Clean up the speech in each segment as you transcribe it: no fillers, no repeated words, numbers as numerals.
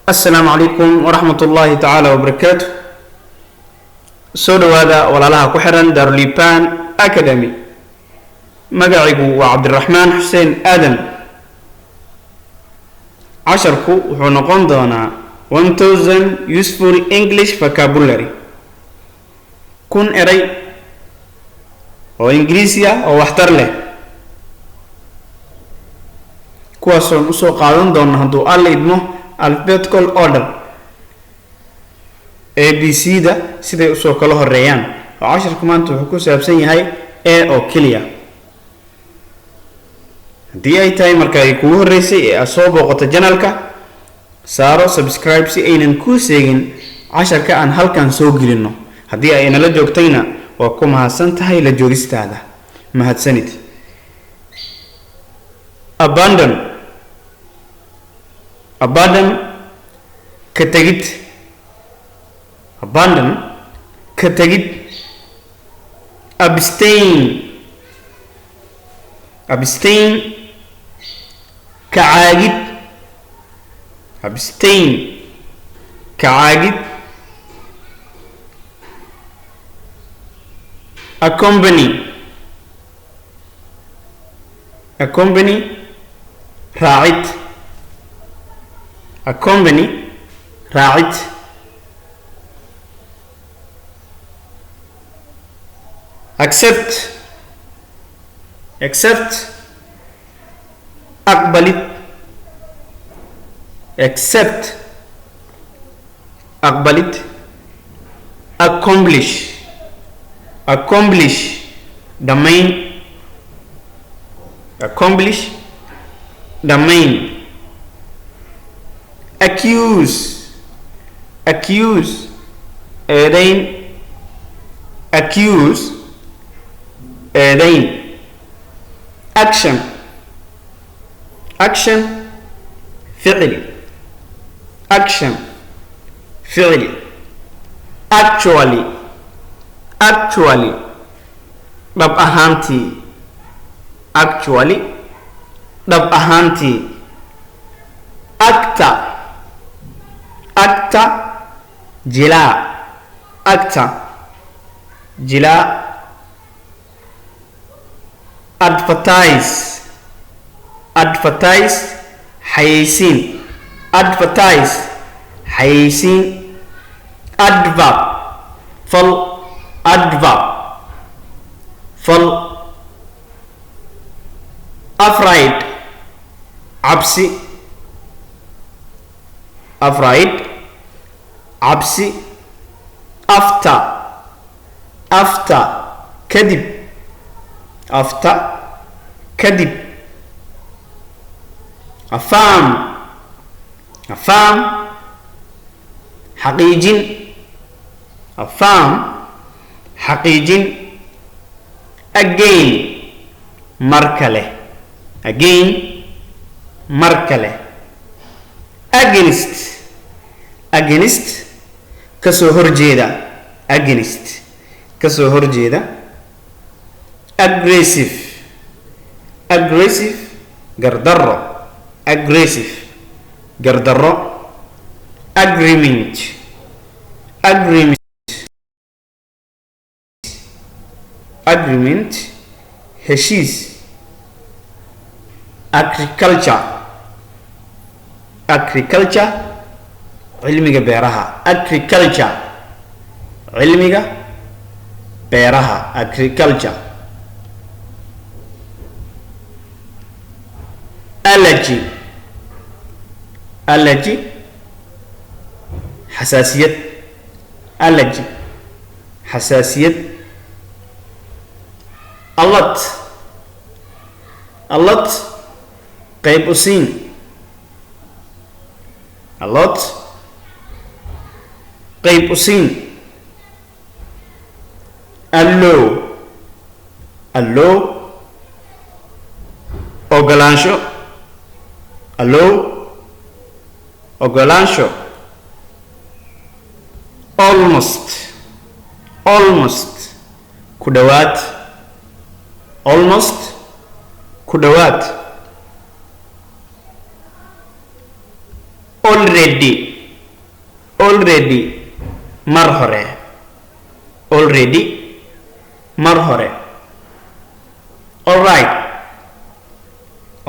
السلام عليكم ورحمة الله تعالى وبركاته. سودو هذا ولا لها كحرا دارليبان أكاديمي. مقعيقو وعبد الرحمن حسين آدم. عشركو ونقوم دونا 1000 useful English vocabulary. كون إري أو إنجليزيا أو واحتر له. كواسون أسو قادم دونا هدو ألا إدمو alphabetical order ABC da siday u soo kala horeeyaan oo casharku maanta wuxuu ku saabsan yahay A oo kaliya hadii ay tahay marka ay kugu horeysay ee soo booqato channelka saaro subscribe si aynan ku seegin casharka aan halkan soo gelino hadii ay nala joogtayna waa ku mahadsan tahay la joogistaada mahadsanid abandon katagid abstain kacaagid accompany raacid accompany raacid accept aqbalid accomplish dhammayn accuse eedayn action ficli actually dhab ahaantii acta jilaa advertise xayeysiin adverb fal afraid cabsi after kadib affirm xaqiijin again mar kale against kasoo horjeeda aggressive gardarro agreement heshiis agriculture cilmiga beeraha agriculture allergy xasaasiyad alert qayb u siin allow ogolaansho almost ku dhawaad already already mar hore already mar hore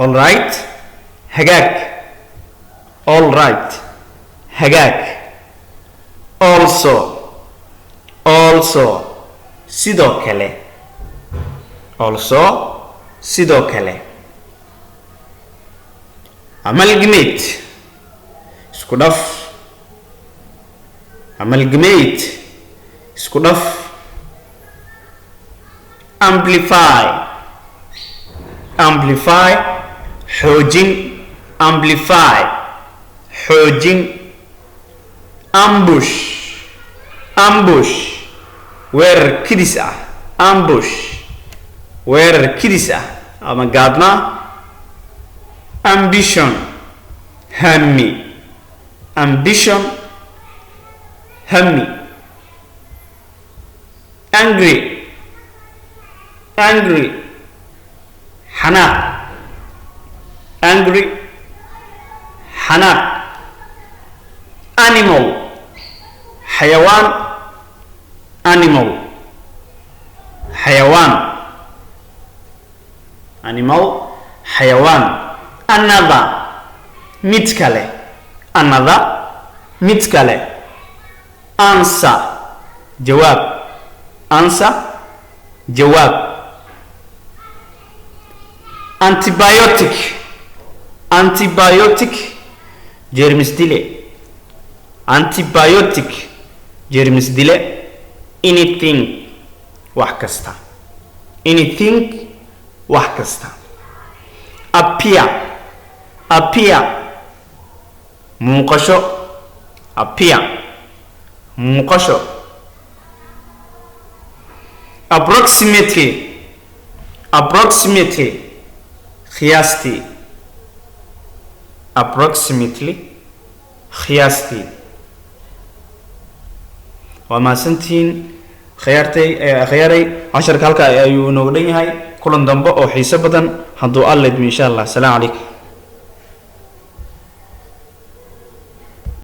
all right hagaag all right hagaag also sidoo kale amalgamate isku dhaf amplify xoojin ambush weerar kidis ah ama gaadma ambition hammi angry xanaaq animal xayawaan another mid kale answer jawaab antibiotic germis dile anything wax kasta appear muuqasho approximately qiyaastii waa maasantiin khiyaaray casharka halka ayuu nooga dhan yahay kulan dambe oo xiiso badan hadduu alla idmo insha allah. Assalaamu calaykum.